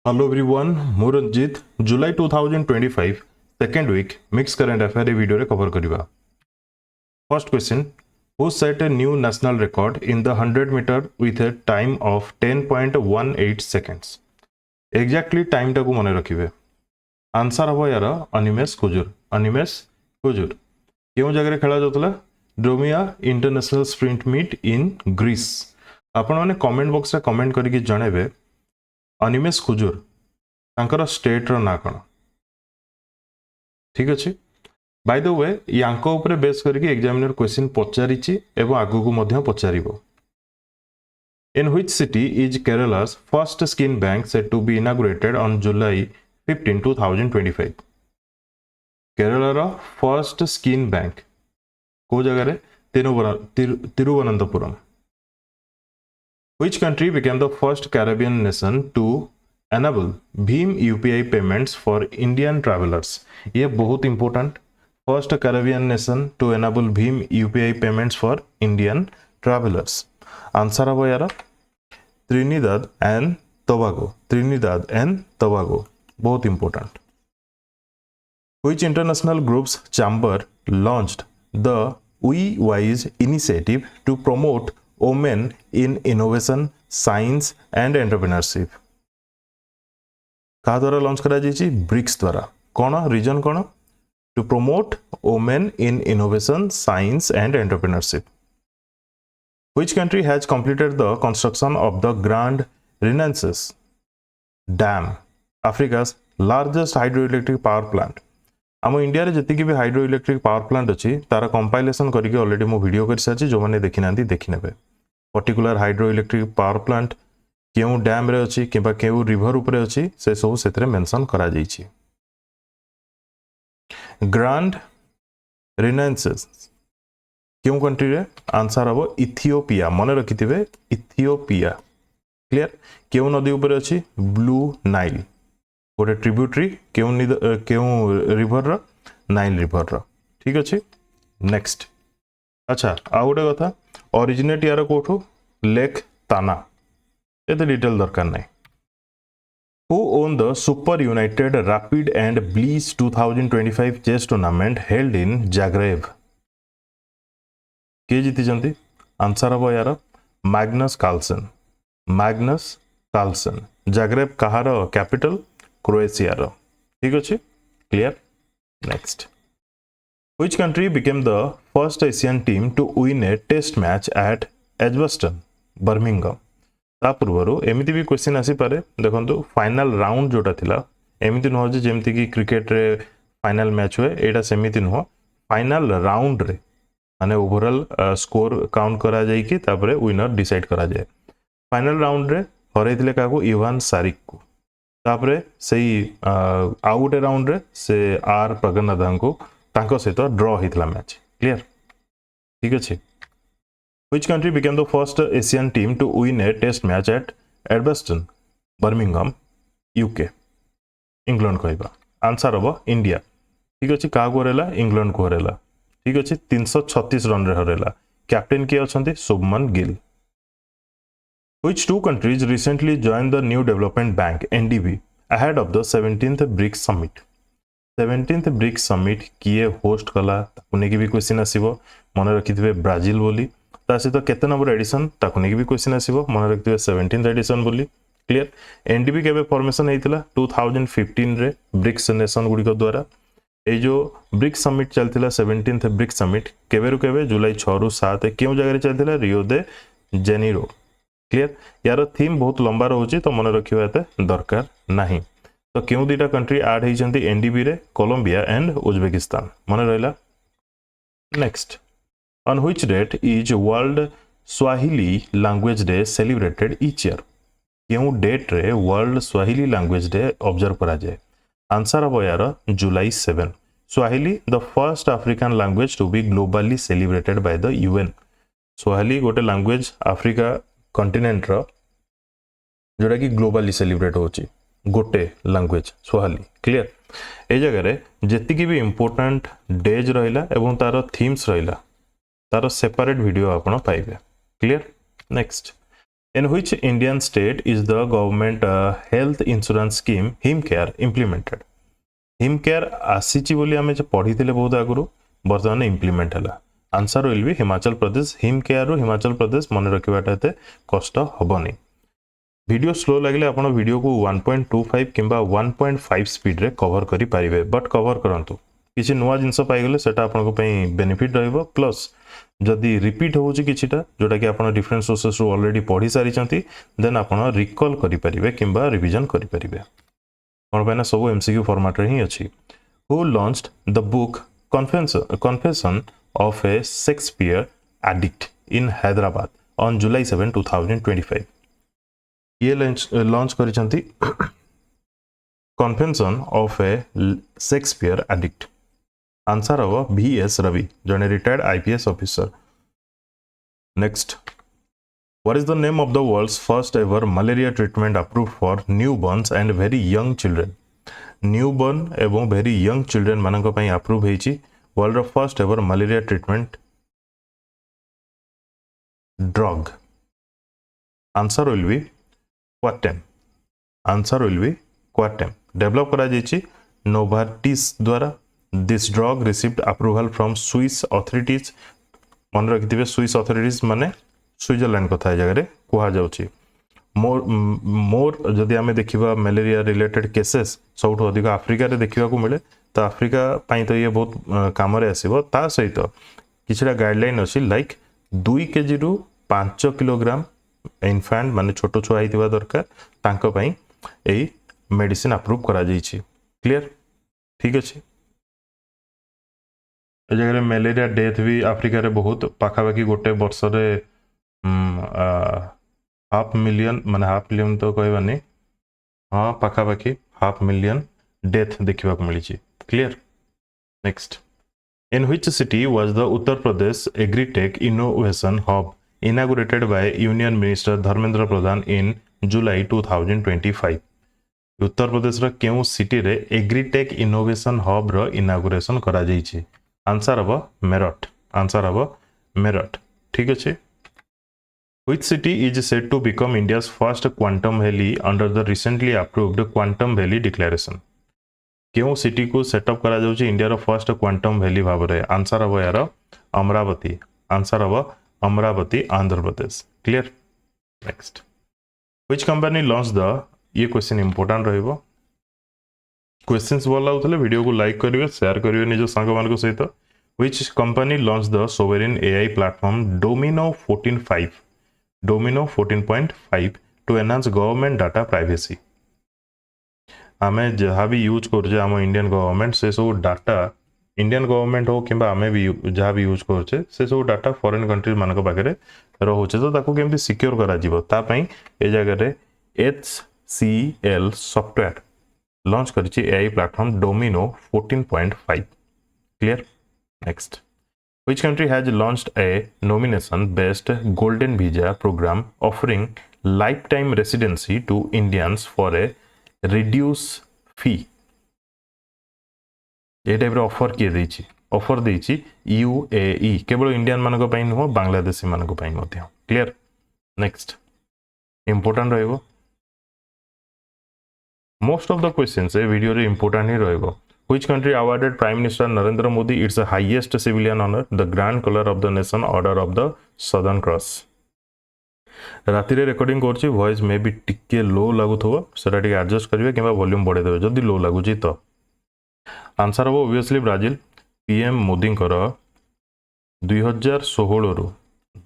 Hello everyone, ମୁଁ ରଞ୍ଜିତ जुलाई 2025 second week mix current affair video रे कवर करिबा। First question, who set a new national record in the 100 metre with a time of 10.18 seconds. Exactly time टाकू मने रखिबे। Answer हबो यार अनिमेश कुजुर। अनिमेश कुजुर केउ जगह रे खेला जातला? Dromia International Sprint Meet in Greece. आपण माने कमेंट बॉक्स रे कमेंट करिकि जणेबे अनिमेश कुजुर तांकर स्टेट रो ना कौन। ठीक अच्छे। बाय द वे यांको ऊपर बेस करके एग्जामिनर क्वेश्चन पचारिछि एवं आगु को मध्य पचारिबो। In which city is Kerala's first skin bank set to be inaugurated on July 15, 2025? Kerala रो फर्स्ट स्किन बैंक को जगह रे? Thiruvananthapuram. Which country became the first Caribbean nation to enable Bhim UPI payments for Indian travelers? ये बहुत important. First Caribbean nation to enable Bhim UPI payments for Indian travelers. Answer हबो यार Trinidad and Tobago. Trinidad and Tobago. बहुत important. Which international group's chamber launched the We Wise initiative to promote women in innovation, science and entrepreneurship? कहा द्वारा launch करा जायछि? BRICS द्वारा। कौन region कौन? To promote women in innovation, science and entrepreneurship. Which country has completed the construction of the grand renaissance dam, Africa's largest hydro electric power plant? आम India रे जति भी हाइड्रो इलेक्ट्रिक पावर प्लांट अच्छी तार compilation करके already मो video कर सारी, जो मैंने देखी ना देखी नेबे। Particular hydro electric power plant केउ डैम रे अछि किबा केउ रिवर ऊपर अछि से सब सेतरे मेंशन करा जाइछि। ग्रैंड रिनेसेंस केउ कंट्री रे? आंसर हबो इथियोपिया। मन रखिथिबे इथियोपिया। क्लियर? केउ नदी ऊपर अछि? Blue Nile. गोटे ट्रिब्यूटरी केउ रिवर रो? नाइल रिवर रो। ठीक अछि। नेक्स्ट। अच्छा आ गोटे कथा, ओरिजिनेट यार कोठो? लेक ताना। एते डिटेल दरकार नहीं। Who won the Super United Rapid and Bleach 2025 chess tournament held in Zagreb? के जीति जंती? आंसर हबो यार Magnus Carlsen. Magnus Carlsen. Zagreb कहार कैपिटल? क्रोएशिया रो। ठीक अछि। Clear? Next. Which country became the first Asian team to win a test match at Edgbaston, Birmingham? ता पूर्व एमती भी क्वेश्चन आसी पारे। देखो फाइनल राउंड जोटा थिला एमती नुह जमती कि क्रिकेट रे फाइनल मैच हुए, एटा सेमिति नुह। फाइनल राउंड रे माने ओवरऑल स्कोर काउंट करा जाई कि तापरे विनर डिसाइड करा जाए। फाइनल राउंड रे हरैथिले काको? इवान सारिक को। तापरे सेही आउ गोटे राउंड रे से आर प्रगन्नाथन को तांको सहित ड्रॉ हितला मैच। क्लियर? ठीक अछि। Which country became the first Asian team to win a test match at Edgbaston, Birmingham, UK? England कहबा। आंसर हबो इंडिया। ठीक अछि। का को हरेला? इंग्लैंड को हरेला। ठीक अछि। 336 रन रे हरेला। कैप्टन के अछंती? Shubman Gill. Which two countries recently joined the New Development Bank NDB ahead of the 17th BRICS Summit? 17th BRICS Summit किए होस्ट कला ताकुने की भी क्वेश्चन आसीबो। मन रखिथिबे ब्राजील बोली। ता सहित केते नंबर एडिशन ताकुने की भी क्वेश्चन आसीबो। मन रखिथिबे 17th एडिशन बोली। क्लियर? एनडीबी केबे फॉर्मेशन हेतिला? 2015 रे ब्रिक्स नेशन गुडी को द्वारा। ए जो ब्रिक्स समिट चलतिला 17th ब्रिक्स समिट केबे रु केबे? जुलाई 6 रु 7 केउ जगह रे चलतिला? रियो दे जेनेरो। क्लियर? यार थीम बहुत लंबा रहउची तो मन रखिबा एते दरकार नाही। तो केउ दुटा कंट्री ऐड हेचंती एनडीबी रे? Colombia and Uzbekistan. मन रहला। Next. On which date is World Swahili Language Day celebrated each year? केउ डेट रे world Swahili language day observe करा जाए? आंसर हबो यार जुलाई 7। Swahili the first African language to be globally celebrated by the UN. Swahili गोटे language Africa continent रो जोटा कि ग्लोबली सेलिब्रेट होची गोटे लैंग्वेज स्वाहिली। क्लियर? ए जगह रे जेति की भी इंपोर्टेंट डेज रहिला एवं तार थीम्स रहिला तार सेपरेट वीडियो आपण पाइबे। Clear? Next. In which Indian state is the government health insurance scheme HIMCare implemented? HIMCare आसीची बोली आमे पढ़ी बहुत आगु बर्तमान इम्प्लीमेंट है. Answer will B Himachal Pradesh. HIMCare रु हिमाचल प्रदेश मन रखा कष्ट हेनी. वीडियो स्लो लगे आप वीडियो को 1.25 कि 1.5 स्पीड रे कवर करि पारिबे. बट कवर करंतु किसी नुआ जिनस पाइगले सेटा आपनको बेनिफिट रहइबो. प्लस जदि रिपीट होउची किछिटा जोटा कि आपण डिफरेंट सोर्सेस रु ऑलरेडी पढ़ी सारी चंती देन आपण रिकॉल करि परिबे किंबा रिवीजन करि परिबे. कोन पैना सब एमसीक्यू फॉर्मेट रे ही अछि. Who launched the book confession of a Shakespeare addict in Hyderabad on July 7 2025? ये लॉन्च करिसंती confession of a Shakespeare addict. Answer हम VS रवि जने retired IPS officer. Next, what is the name of the world's first ever malaria treatment approved for newborns and very young children? Newborn एवं very young children मानक पई approve हेची world रो first ever malaria treatment drug. Answer will be Coartem. Answer will be Coartem. Develop करा जेची Novartis द्वारा. This drug received approval from Swiss authorities. मन रखिथिबे स्विस अथॉरिटीज माने स्विट्जरलैंड कथा जगह कहा जाउची. मोर जदि आमे देखिबा मलेरिया रिलेटेड केसेस सबठो अधिक अफ्रीका रे देखिबा को मिले. तो अफ्रीका पई तो ये बहुत काम रे आसीबो. ता सहित किछरा गाइडलाइन अछि लाइक 2 केजी रु 5 किलोग्राम इन्फेंट माने छोटो छुआ हितिबा दरकार तांको पई एई मेडिसिन अप्रूव करा जाईची. क्लियर? ठीक अछि. जगह मलेरिया डेथ भी अफ्रीका रे बहुत पाखापाखि गोटे वर्ष रे 500,000 माने 500,000 तो कहबानी हाँ पाखापाखि 500,000 डेथ देखा मिली. Clear? Next, in which city was the Uttar Pradesh agritech innovation hub inaugurated by union minister Dharmendra Pradhan in July 2025? Uttar Pradesh रा केउ सिटी रे एग्रीटेक इनोवेशन हब रो इनागुरेशन करा जाईची? आंसर हम मेरठ. आंसर हम मेरठ. ठीक अच्छे. Which city is said to become India's first quantum valley under the recently approved Quantum Valley Declaration? क्यों सिटी को सेटअप करा जाउची इंडिया रो फर्स्ट क्वांटम वैली भाव रे? आंसर हम यार अमरावती. आंसर हम Amaravati Andhra Pradesh. Clear? Next, which company launch the, ये क्वेश्चन इंपोर्टेंट रहइबो. क्वेश्चंस भल लाଗୁଥିଲେ वीडियो को लाइक करिवे, शेयर करिवे निज संग मानको सहित. Which company launch the sovereign AI platform Domino 14.5 Domino 14.5 to enhance government data privacy? आमे जहाँ भी यूज करजे आम इंडियन गवर्नमेंट से सब डाटा इंडियन गवर्नमेंट हो कि आमे भी जहाँ भी यूज करजे से सब डाटा फॉरेन कंट्री मानक पाखरे रोचे. तो ताको केमती सिक्योर करा जिवो ता पई ए जगह रे HCL सॉफ्टवेयर लॉन्च करिछि AI platform Domino 14.5. Clear? Next, which country has launched a nomination based golden visa program offering lifetime residency to Indians for a reduce fee? ये टाइप रे ऑफर किए देछि? ऑफर देछि UAE. केवल Indian मानको पई नुह बांग्लादेशी मानको पई मध्य. क्लियर? नेक्स्ट, इंपोर्टेंट रहइबो. मोस्ट ऑफ द क्वेश्चंस ए वीडियो रे इंपोर्टेंट ही रहइबो. Which country awarded prime minister Narendra Modi its the highest civilian honour the grand collar of the nation order of the southern cross? राति रे रिकॉर्डिंग करछि voice may be टिके लो लागुथबो सेटा टिके एडजस्ट करिवे किबा वॉल्यूम बढ़े देबे जदी लो लागुची तो. आंसर हो ऑब्वियसली ब्राजिल. PM मोदी कर 2016 रु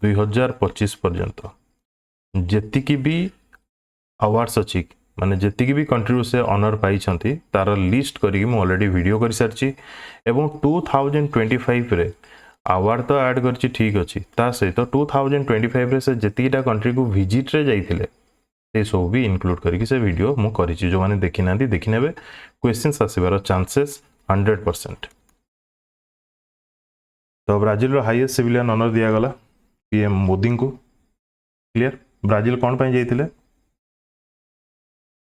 2025 पर्यंत जेतिकी भी अवार्ड्स अछि माने जेतिकी भी कंट्री से ऑनर पाई छंती तार लिस्ट करी मु ऑलरेडी वीडियो कर सारची. एवं 2025 रे अवार्ड तो ऐड करची ठीक अछि. ता सहित 2025 रे से जेतिकीटा कंट्री को विजिट रे जाइथिले से सब भी इंक्लूड करिक से वीडियो मु करिची. जो माने देखि नांती देखि नेबे. क्वेश्चंस आसीबार चांसेस 100%. तो ब्राजिल रो हाईएस्ट सिविलियन ऑनर दिया गला PM मोदी को. क्लियर? ब्राजिल कौन पाई जाइथिले?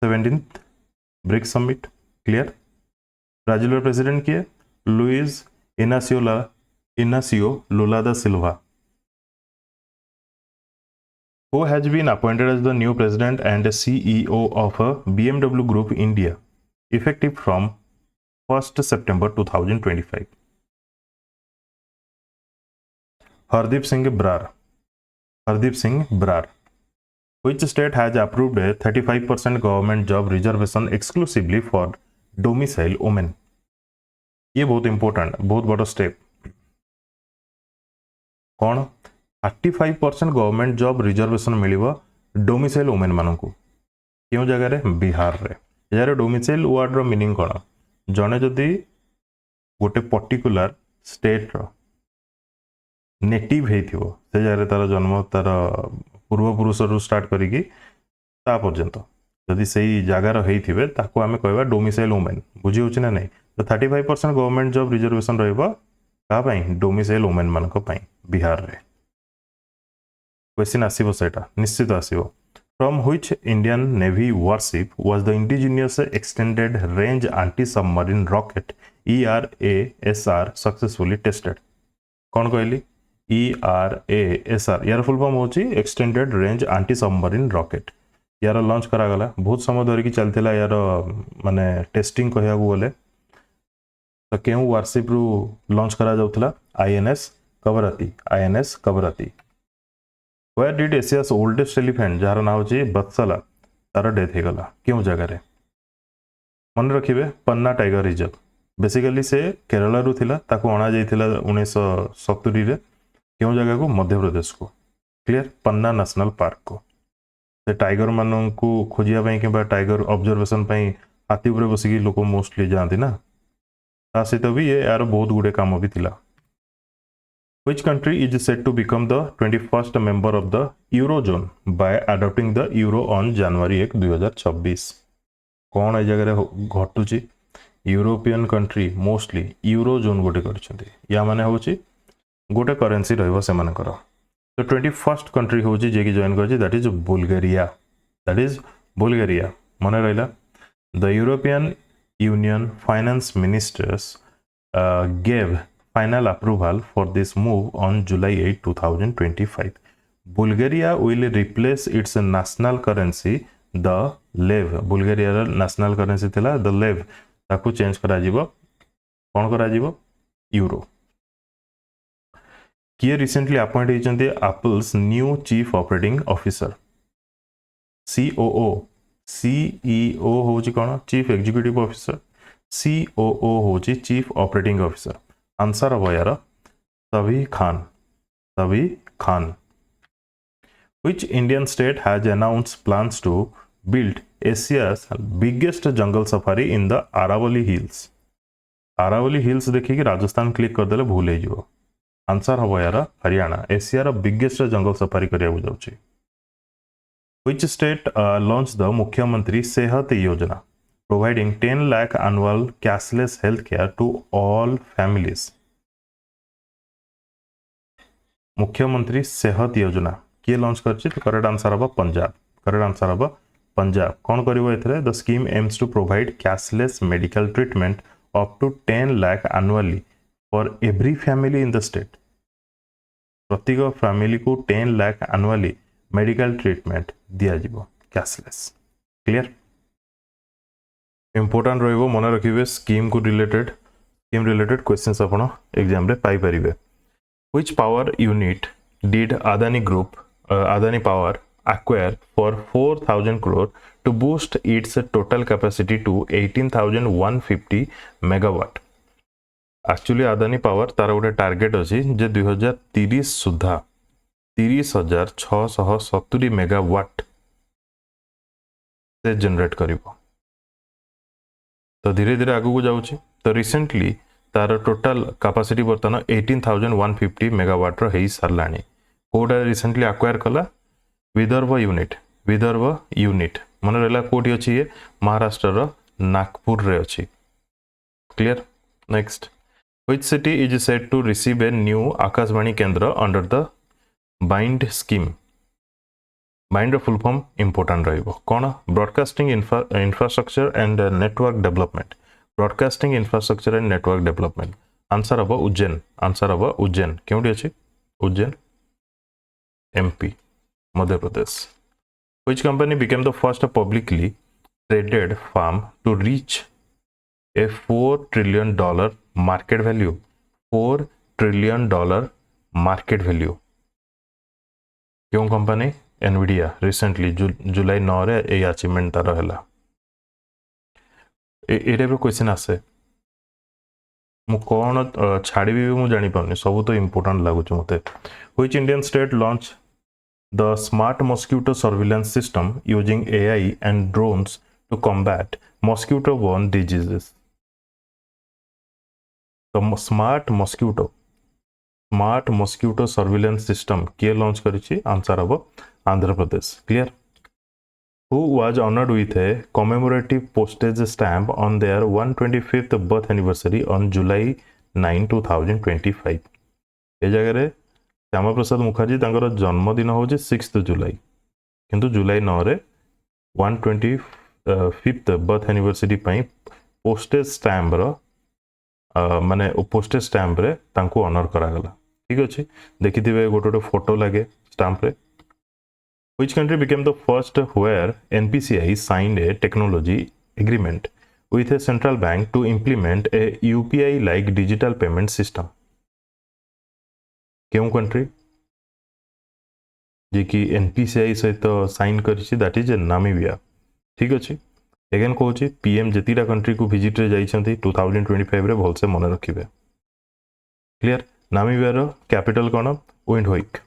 17th BRICS summit. Clear? Brazil रो प्रेसिडेंट किए? Luiz Inacio Lula da Silva. Who has been appointed as the new president and CEO of BMW Group India, effective from 1st September 2025? Hardeep Singh Brar. Hardeep Singh Brar. Which state has approved a 35% government job reservation exclusively for domicile women? ये बहुत important, बहुत बड़ा step. कौन 35% government job reservation मिलिबा domicile women मानकू क्यों जगह रे बिहार रे। यार डोमिसाइल वर्ड रो मीनिंग कौन, जने जदि गोटे पर्टिकुलर स्टेट रो नेटिव हेथिबो से जगह तार जन्म तार पूर्वपुरुष रु स्टार्ट करिकी ता पर्यंत जदि सेही जगार हेथिबे ताको आमे कहबा डोमिसाइल वुमेन। बुझी होछि ना नहीं? तो 35% गवर्नमेंट जॉब रिजर्वेशन रहइबा का पई डोमिसाइल वुमेन मानक पई बिहार रे। क्वेश्चन आसीबो सेटा निश्चित आसीबो। From which Indian navy warship was the indigenous extended range anti submarine rocket ERASR successfully tested? कौन कहली? ERASR यार फुल फॉर्म होची extended range anti submarine rocket. यार लॉन्च करा गला बहुत समय धरिकी चलथिला यार माने टेस्टिंग कहया गले। तो केउ वारशिप रु लॉन्च करा जाउथला? INS Kavaratti. INS Kavaratti. Where did Asia's oldest elephant jar ना होची बत्सला तार डेथ हेगला क्यों जगह रे? मन रखिबे पन्ना टाइगर रिजर्व। बेसिकली से केरला रु थिला ताको अणा जाइथिला 1970 रे क्यों जगह को? मध्य प्रदेश को। क्लियर? पन्ना नेशनल पार्क को। से टाइगर मानन को खोजिया पई किबा टाइगर ऑब्जर्वेशन पई हाथी ऊपर बसिकी लोक मोस्टली जानती ना, ता सहित भी ये यार बहुत गुडे काम भी थिला। Which country is said to become the 21st member of the Eurozone by adopting the Euro on January 1, 2026? कौन ए जगह घटुची? यूरोपियन कंट्री मोस्टली यूरोजोन गोटे करछंती। या माने होची गोटे करेंसी रहइबो से मानकर। तो 21st कंट्री होची जे की जॉइन करछि, that is Bulgaria. That is Bulgaria. मने रहला the European union finance ministers gave final approval for this move on July 8, 2025. Bulgaria will replace its national currency, the lev. Bulgaria national currency थिला the lev, ताकू change करा जीवो। कौन करा जीवो? Euro. किए रिसेंटली अपॉइंट होइचंती Apple's new chief operating officer? COO। CEO होची कौन? Chief executive officer. COO होची चीफ ऑपरेटिंग ऑफिसर। आंसर अब यार सबी खान। सबी Khan. Which Indian state has announced plans to build Asia's biggest jungle safari in the Aravalli Hills? Aravalli Hills देखिए कि Rajasthan click कर देले भूल हो जिवो। आंसर हम यार हरियाणा। एशियार बिगेस्ट जंगल सफारी करिया जाउची। Which state launched the मुख्यमंत्री सेहत योजना, providing 10 lakh annual cashless healthcare to all families? मुख्यमंत्री सेहत योजना किए लॉन्च करछि? तो करेक्ट आंसर हबा पंजाब। करेक्ट आंसर हबा पंजाब। कौन करिवो एथरे? The scheme aims to provide cashless medical treatment up to 10 lakh annually for every family in the state. प्रत्येक फैमिली को 10 lakh annually मेडिकल ट्रीटमेंट दिया जीवो कैशलेस। क्लियर? इंपोर्टेंट रहिबो मन रखिबे स्कीम को रिलेटेड क्वेश्चंस आपण एग्जाम रे पाई परिबे। Which power unit did Adani Group, Adani Power acquire for 4,000 crore to boost its total capacity to 18,150 megawatt? Actually Adani Power तार गोटे टार्गेट अछि जे 2030 सुधा 30,670 मेगावाट से जनरेट करिवो। तो धीरे धीरे आगु को जाउछि। तो रिसेंटली तार टोटल कैपेसिटी बर्तन 18,150 मेगावाट रो हेई सरलाणी। कोडा रिसेंटली एक्वायर कला? विदर्भ यूनिट। विदर्भ यूनिट मन रहला कोठी अछि? ये महाराष्ट्र रो नागपुर रे अछि। Clear? Next, which city is set to receive a new Akashvani Kendra under the BIND scheme? BIND full form important रहिबो। कोन? Broadcasting infrastructure and network development. Broadcasting infrastructure and network development. Answer अब उज्जैन। आंसर अब उज्जैन। क्योंटी अछि? Ujjain MP। Madhya Pradesh. Which company became the first publicly traded firm to reach a $4 trillion market value? $4 trillion market value. क्यों company? Nvidia recently जुलाई 9 रे ए achievement तार हैला. ए type question आसे मु कौन छाड़ी मु जानी पानी सब तो इम्पोर्टेंट लगुच मते. Which Indian state launched the smart mosquito surveillance system using AI and drones to combat mosquito-borne diseases? The smart mosquito surveillance system किए लॉन्च करिछि? आंसर अब Andhra Pradesh. Clear. Who was honored with a commemorative postage stamp on their 125th birth anniversary on July 9, 2025? ए जगह रे श्यामा प्रसाद मुखर्जी तांकर जन्मदिन होछि 6 जुलाई किंतु जुलाई 9 रे 125th birth anniversary पई पोस्टेज स्टैम्प रो माने पोस्टेज स्टैम्प रे तांको ऑनर करा गला. ठीक अछि. देखिथिबे गोटे फोटो लागे स्टैम्प रे. Which country became the first where NPCI signed a technology agreement with a central bank to implement a UPI-like digital payment system? क्यों कंट्री जी की NPCI सहित साइन करिछि दैट इज नामीबिया. ठीक अछि. अगेन कहूछि पीएम जेतिरा country को visit रे जाइछंती 2025 रे भलसे मन रखिबे. क्लियर. नामीबिया रो कैपिटल कोन? विंडहोक.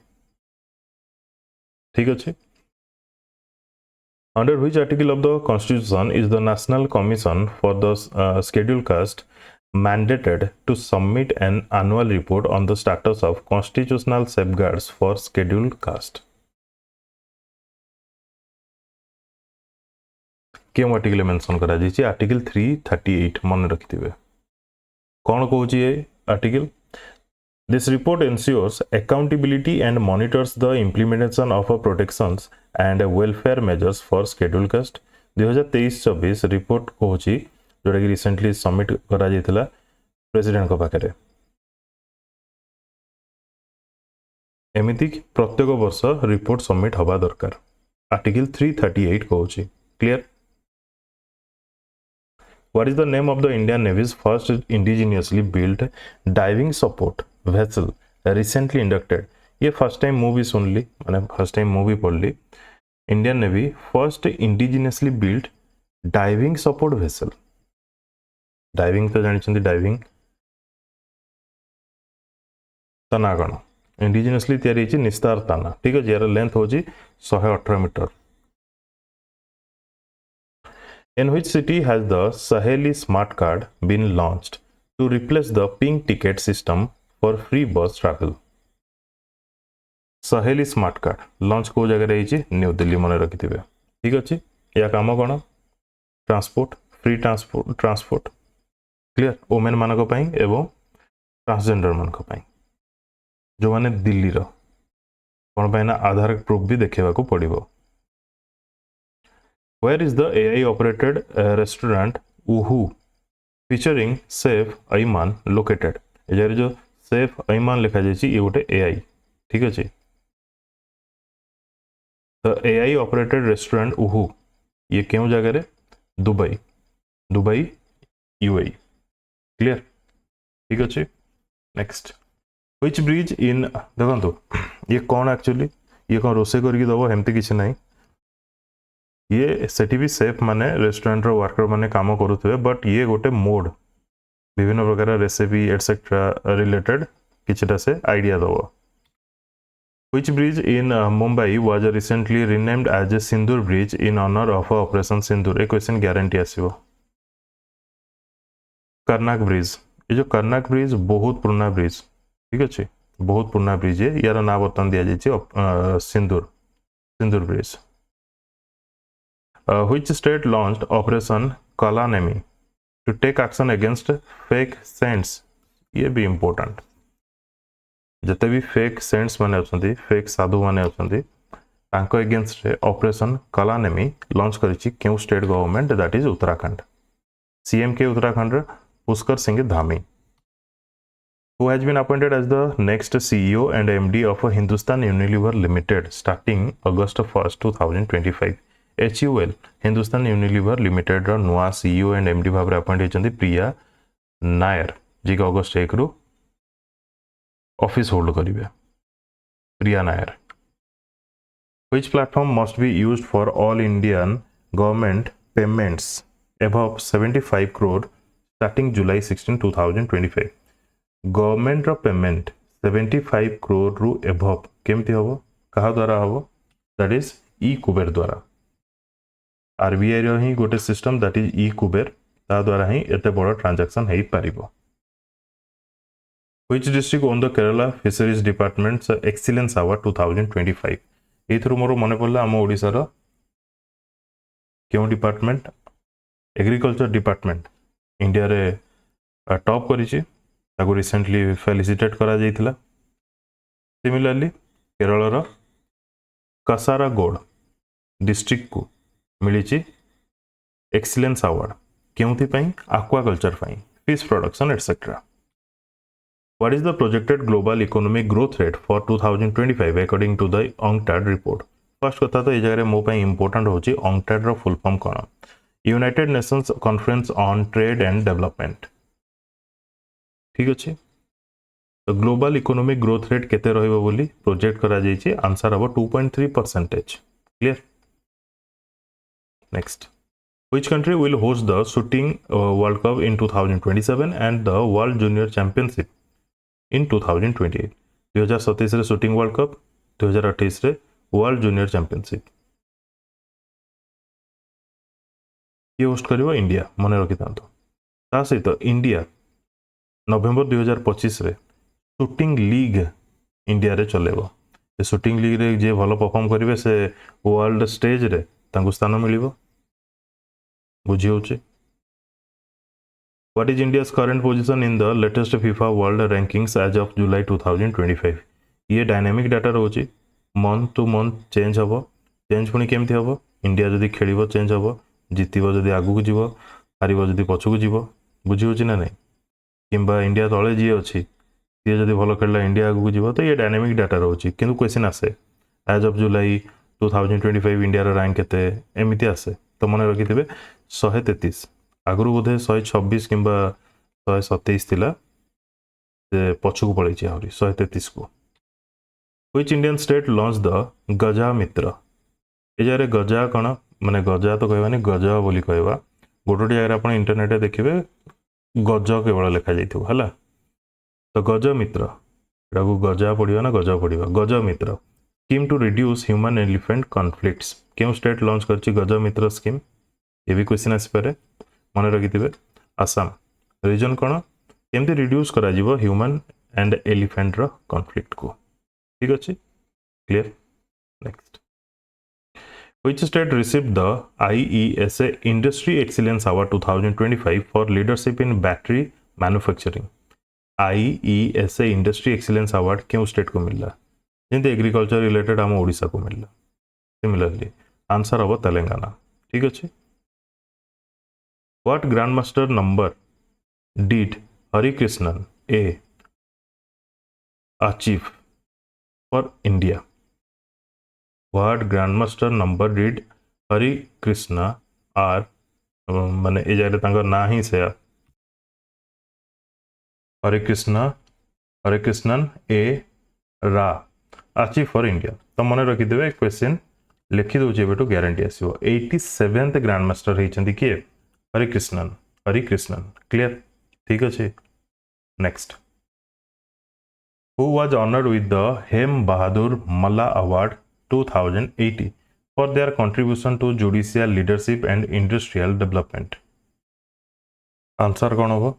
ठीक अछि. Under which article of the Constitution is the National Commission for the Scheduled Caste mandated to submit an annual report on the status of constitutional safeguards for Scheduled Caste? क्यों article mention करा जाइछि? Article 338 मन रखिथिबे. कोन कहूछि ए article? This report ensures accountability and monitors the implementation of protections and welfare measures for scheduled caste. 2023-24 report कहूछि जोटा कि recently submit करा जायतिला president को पाखरे. एमिति प्रत्येक वर्ष रिपोर्ट सबमिट हवा दरकार. आर्टिकल 338 कहूछि. Clear. What is the name of the Indian Navy's first indigenously built diving support vessel recently inducted? ये फर्स्ट टाइम मूवी सुनली माने फर्स्ट टाइम मूवी पढ़ली. Indian navy first indigenously built diving support vessel. Diving तो जानिछंती diving तना कण indigenously तयारी छि निस्तार ताना. ठीक है. यार लेंथ होछि 118 metre. In which city has the Saheli Smart Card been launched to replace the pink ticket system for free bus travel? Saheli Smart Card launch को जगह रही छि न्यू दिल्ली मन रखिथिबे. ठीक अछि. या काम कोन? Transport free transport. Clear. Women मानको पई एवं ट्रांसजेंडर मानको पई जो माने दिल्ली रो कोन पई ना आधार प्रूफ भी देखेबा को पड़िबो. Where is the AI operated restaurant Uhu featuring Saif Ayman located? एजर जो Saif Ayman लिखा जाइछि ये गोटे AI. ठीक अछि. The AI operated restaurant Uhu ये केउ जगह रे? Dubai UAE. क्लियर. ठीक अछि. नेक्स्ट. Which bridge in देखंतु ये कौन एक्चुअली ये कौन रोसे करके दबो हेमते किछ नाही. ये सेठी भी सेफ माने रेस्टोरेंट रो वर्कर माने काम करूथबे बट ये गोटे मोड विभिन्न प्रकार रेसिपी एटसेट्रा रिलेटेड किछटा से आइडिया दबो. Which bridge in Mumbai was recently renamed as a Sindur Bridge in honor of Operation Sindur? ए क्वेश्चन गारंटी आसीबो. Carnac bridge. ये जो कर्नाक ब्रिज बहुत पुराना ब्रिज. ठीक अछि. बहुत पुराना ब्रिज है. यार ना बतन दिया जाइछि सिंदूर bridge. Which state launched Operation Kalanemi to take action against fake saints? ये भी important. जते भी फेक सेंट्स माने अछंती फेक साधु माने अछंती तांको अगेंस्ट रे ऑपरेशन कलानेमी लॉन्च करिछि केउ state government that is Uttarakhand. CM के उत्तराखंड रे Pushkar Singh Dhami. Who has been appointed as the next CEO and MD of Hindustan Unilever Limited starting August 1st 2025? HUL Hindustan Unilever Limited ର ନୂଆ CEO and MD ଭାବରେ appoint ହେଇଛନ୍ତି ପ୍ରିୟା ନାୟର, ଯିଏକି August 1 ରୁ office hold କରିବେ। Priya Nair. Which platform must be used for all Indian government payments above 75 crore starting July 16 2025? Government row payment 75 crore रु above केमती हबो, कहा द्वारा हबो? दैट इज ई कुबेर द्वारा। आरबीआई रो ही गोटे system that is e Kuber, ता द्वारा ही एते बड़ ट्रांजैक्शन हेई पारिबो। Which district won the Kerala Fisheries Department's Excellence Award 2025? एथरु मोर मने पड़ला आम ओडिसा रो केउ डिपार्टमेंट? एग्रीकल्चर डिपार्टमेंट इंडिया रे टॉप करिछि, ताको रिसेंटली फेलिसिटेट करा जाइथिला। सिमिलरली केरल रो कासारागोड डिस्ट्रिक्ट को मिलिछि एक्सीलेंस अवार्ड केउथि पई? एक्वाकल्चर पई, fish production etcetera. What is the projected global economic growth rate for 2025 according to the UNCTAD report? First कथा तो ए जगह मो पई इंपोर्टेंट होची UNCTAD रो फुल फॉर्म कोन? United Nations Conference on Trade and Development. ठीक अछि, तो ग्लोबल इकोनॉमिक ग्रोथ रेट केते रहइबो बोली प्रोजेक्ट करा जाइछि, आंसर हबो 2.3%। Clear? Next, which country will host the shooting world cup in 2027 and the world junior championship in 2028? 2027 रे शूटिंग वर्ल्ड कप, 2028 रे वर्ल्ड जूनियर चैंपियनशिप। ये होस्ट करिवो इंडिया, मने रखि तांतो। ता सहित इंडिया नवंबर 2025 रे शूटिंग लीग इंडिया रे चलेबो। ए शूटिंग लीग रे जे भलो परफॉर्म करिवे से वर्ल्ड स्टेज रे तांको स्थान मिलिबो। बुझी होचे? What is India's current position in the latest FIFA World Rankings as of July 2025? ये डायनामिक डाटा रोची, मंथ टू मंथ चेंज हबो। चेंज पुनी केमती हबो? इंडिया जदी खेलिबो चेंज हबो, जितिबो जदी आगु को जीवो, हारिबो जदी पछु को जीवो। बुझी होची ना नहीं? किंबा इंडिया तळे जी अछि, ये जदी भलो खेलला इंडिया आगु को जीवो, तो ये डायनामिक डाटा रोची। किंतु क्वेश्चन आसे एज ऑफ जुलाई 2025 इंडिया रो रैंक केते एमिति आसे, तो मने रखिथिबे 133। आगुरु बोधे 126 किंबा 127 थिला, से पछकु पळैछि आहुरी 133 को। Which Indian state launched the गजा मित्र? ए जारे गजा कोन माने गजा तो कहबानी गजा बोली कहबा। गोटोटी जागर आपण इंटरनेट रे देखिबे गज केवल लिखा जाइथिबो हला। तो गज मित्र एटाको गजा पडिबा ना गजा पडिबा? Gaj Mitra scheme to reduce human elephant conflicts. केउ स्टेट लॉन्च करछि गज मित्र स्कीम? ये भी क्वेश्चन आसी पारे, मने रखिथिबे आसाम। रीजन कोन? केमती रिड्यूस करा जिवो ह्यूमन एंड एलिफेंट रो कॉन्फ्लिक्ट को। ठीक अछि? Clear? Next, which state received the IESA Industry Excellence Award 2025 for leadership in battery manufacturing? IESA Industry Excellence Award क्यों स्टेट को मिलला? जेंते एग्रीकल्चर रिलेटेड आम ओडिसा को मिलला। सिमिलरली आंसर हबो तेलंगाना। ठीक अछि? What grandmaster number did Hari Krishnan A achieve for India? What grandmaster number did Hari Krishna R माने ए जारे तांकर ना ही से हरे कृष्णन ए रा अचीव फॉर इंडिया। तो मने रखि देबे क्वेश्चन लिखि दउचे बेटो गारंटी आसीबो। 87th ग्रैंड मास्टर हेचंदी के हरे कृष्णन। क्लियर? ठीक अछि? Next, who was honored with the Hem Bahadur Malla Award 2018 for their contribution to judicial leadership and industrial development? Answer कौन होगा?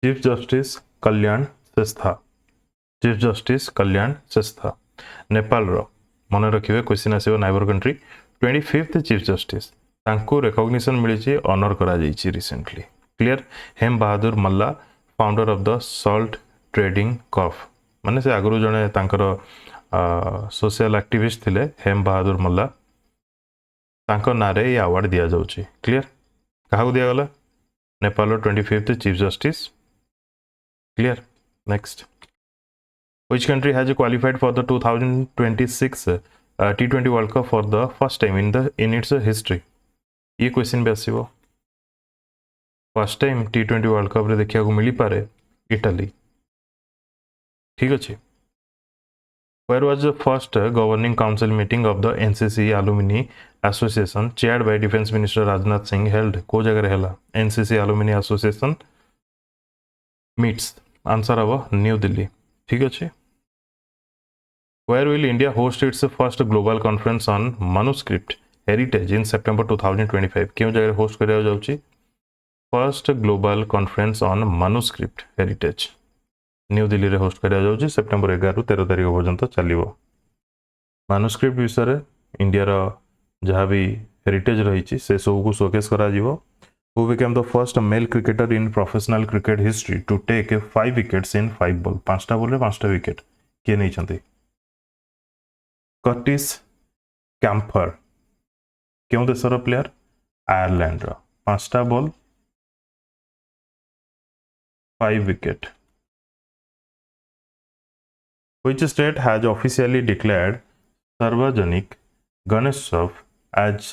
Chief justice Kalyan Shrestha. नेपाल रो मन रखिए क्वेश्चन आसीबो neighbour country 25th chief justice तांको रिकॉग्निशन मिली ऑनर करा जाइछि recently. Clear? Hem Bahadur Malla founder of the salt trading corp, माने से आगुरु जने तांकर सोशल एक्टिविस्ट थिले हेम बहादुर मल्ला, तांको नारे ये अवार्ड दिया जाउछि। क्लियर? काहा को दिया गला? Nepal 25th chief justice Clear? Next. Which country has qualified for the 2026 T20 World Cup for the first time in its history? ये क्वेश्चन भी आसीबो. First time T20 world cup रे देखिया को मिली पारे इटली. ठीक अछि. Where was the first governing council meeting of the NCC Alumni Association chaired by Defence Minister Rajnath Singh held? को जगह हेला NCC Alumni Association meets. Answer हबो न्यू दिल्ली. ठीक अछि. Where will India host its first global conference on manuscript heritage in September 2025? क्यों जगह host करिया जाउची? First global conference on manuscript heritage New Delhi रे होस्ट करिया जाउची सेप्टेम्बर 11 रु 13 तारिख पर्यंत चलिबो. manuscript विषय रे इंडिया रो जहाँ भी हेरिटेज रही से सब को शोकेस करा जीवो. Who became the first male cricketer in professional cricket history to take 5 wickets in 5 ball? 5टा ball रे 5टा विकेट किए नहीं छंती? कर्टिस कैम्फर क्यों देशर प्लेयर? आयरलैंड रो. 5टा ball 5 wicket. Which state has officially declared Sarvajanik Ganeshotsav as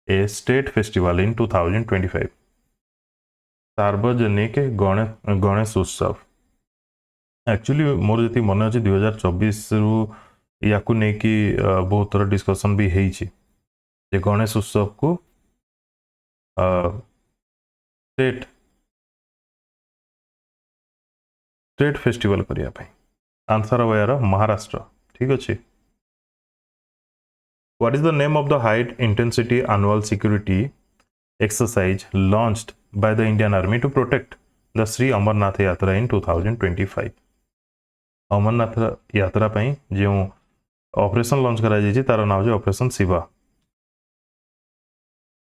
a state festival in 2025? सार्वजनिक गणेश उत्सव actually more जी मन अच्छे 2024 रु या बहुत थोड़ा डिस्कसन भी होती गणेश उत्सव को स्टेट फेस्टिवल करने. आंसर हम यार महाराष्ट्र. ठीक अच्छे. What is the name of the high intensity annual security exercise launched by the Indian Army to protect the Sri Amarnath Yatra in 2025? Amarnath यात्रा पई जो ऑपरेशन लॉन्च करा जायछि तार नाम है operation Shiva.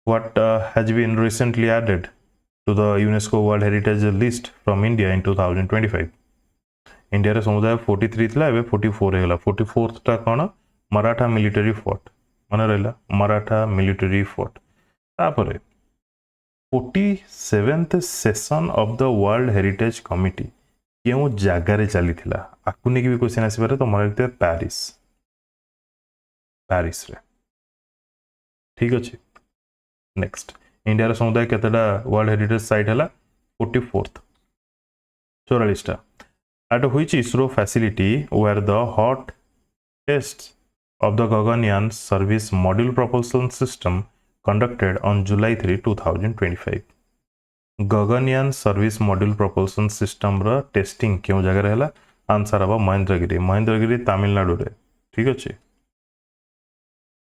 What has been recently added to the UNESCO World Heritage List from India in 2025? India रे समुदाय 43 थिला एबे 44 हेला. 44th टा कोन? Maratha military fort. मन रहला मराठा मिलिटरी फोर्ट. तापरे 47th session of the world heritage committee क्यों जगह रे चली थिला? आकु ने भी क्वेश्चन आसी पारे. तो मन रखते पेरिस. पेरिस रे. ठीक अछि. नेक्स्ट. इंडिया रे समुदाय केतडा वर्ल्ड हेरिटेज साइट हला? 44th. 44 टा. At which ISRO facility were the hot tests of the Gaganyaan service module propulsion system conducted on July 3, 2025? Gaganyaan service module propulsion system रा testing क्यों जगह रहला? आंसर हवा महेंद्रगिरी. महेंद्रगिरी तमिलनाडु रे. ठीक अछि.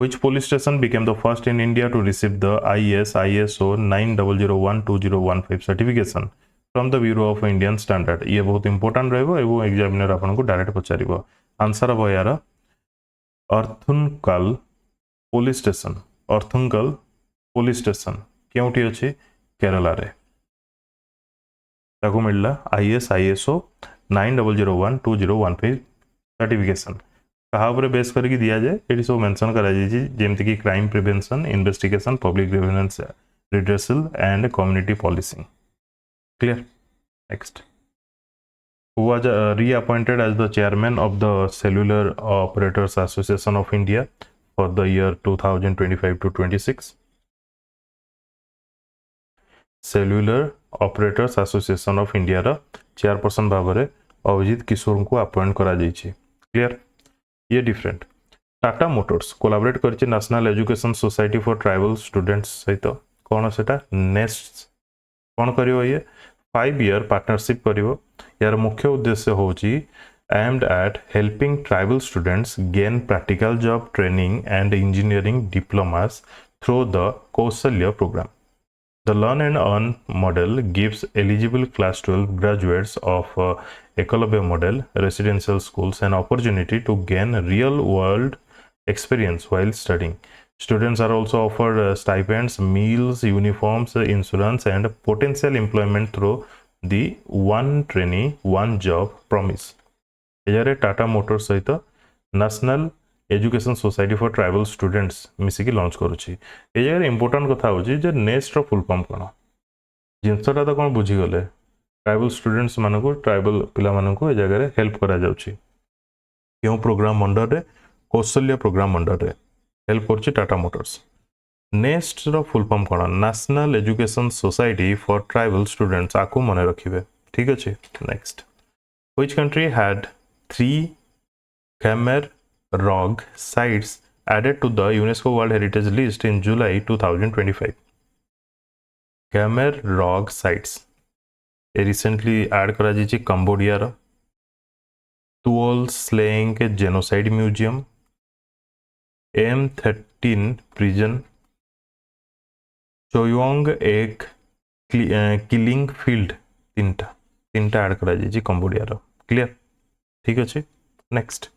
Which police station became the first in India to receive the ISO 90012015 certification from the Bureau of Indian Standard? ये बहुत इंपोर्टेंट रहबो एवं एग्जामिनर आपन को डायरेक्ट पचारिबो. आंसर हबो यार Arthunkal police station. Arthunkal police station क्योंटी अछि? केरला रे. ताको मिलला ISO 90012015 सर्टिफिकेशन. कहा पर बेस करके दिया जाए ये सब मेंशन करा जाय जेमति कि crime prevention, investigation, public grievance redressal and community policing. Clear? Next. Who was reappointed as the chairman of the Cellular Operators Association of India for the year 2025 to 26? Cellular Operators Association of India रा chairperson भाव अभिजीत किशोर को appoint करा जायछि. Clear? ये different. Tata Motors collaborate करछि national education society for tribal students सहित. कौन सेटा? Nest. कौन करियो? ये 5 year पार्टनरशिप करिवो. यार मुख्य उद्देश्य होची aimed at helping tribal students gain practical job training and engineering diplomas through the Kaushalya program. The Learn and Earn model gives eligible class 12 graduates of Ekalavya model residential schools an opportunity to gain real world experience while studying. Students are also offered stipends, meals, uniforms, insurance, and potential employment through the one trainee, one job promise. एजारे Tata Motors सहित national education society for tribal students मिसिकी launch करुछि. ए जगह important कथा होछि जे NEST रो फुल फॉर्म कोन? जिंसटा तो कोन बुझी गले ट्राइबल स्टूडेंट्स मानक ट्राइबल पिला मानक ए जगह हेल्प करा जाउछि क्यों प्रोग्राम अंडर रे कौशल्य प्रोग्राम अंडर रे हेल्प करछि टाटा मोटर्स नेक्स्ट रो फुल फॉर्म कोन national education society for tribal students आकु मने रखिबे ठीक अछि next which country had 3 Khmer Rouge sites added to the UNESCO World Heritage List in July 2025 Khmer Rouge sites recently add करा जाइछि Cambodia रो Tuol Sleng Genocide Museum M13 prison Choyong एक killing field तीनटा add करा जाइछि Cambodia रो clear ठीक अछि next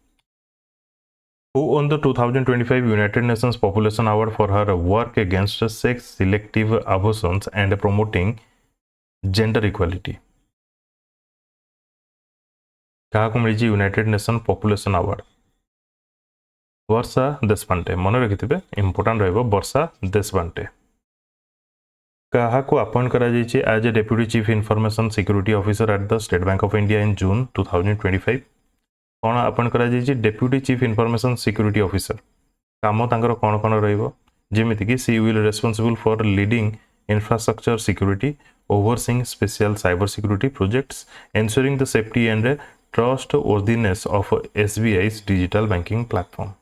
who won the 2025 United Nations Population Award for her work against sex selective abortions and promoting gender equality कहा को मिली United nation population award वर्षा देशपांडे मन रखिथिबे important रहइबो वर्षा देशपांडे कहा को अपॉइंट करा जाइछि as a deputy chief information security officer at the state bank of India in June 2025 कोन appoint करा जाइछि deputy chief information security officer काम तांकर कोन कोन रहइबो जेमिति कि she will responsible for leading infrastructure security overseeing special cyber security projects ensuring the safety and trustworthiness of SBI's digital banking platform.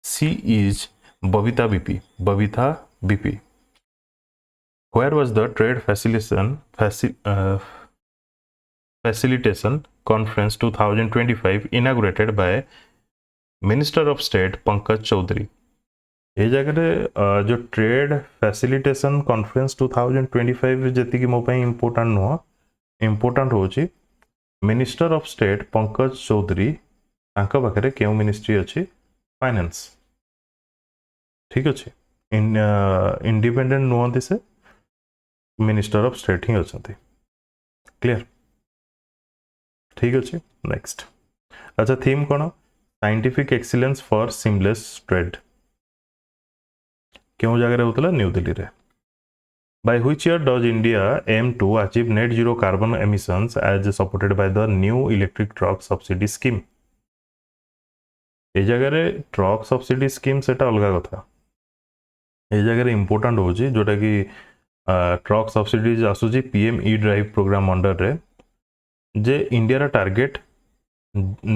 She is Babita BP. Where was the trade facilitation conference 2025 inaugurated by Minister of State Pankaj Chaudhary? ये जगह जो trade facilitation conference 2025 जति कि मो पई important नुह important होची minister of state Pankaj Chaudhary तांका पाखरे केउ मिनिस्ट्री अछि फाइनेंस ठीक अछि इंडिपेंडेंट नुहंती से मिनिस्टर ऑफ स्टेट ही अछंती क्लियर ठीक अछि नेक्स्ट अच्छा थीम कोन scientific excellence for seamless trade क्यों जगह होतला न्यू दिल्ली रे by which year does India aim to achieve net zero carbon emissions as supported by the new electric truck subsidy scheme ए जगह रे ट्रक सब्सिडी स्कीम सेटा अलगा कथा ए जगह रे इंपोर्टेंट होची जोटा कि ट्रक सब्सिडीज आसुची PM E drive programme under रे जे इंडिया रा target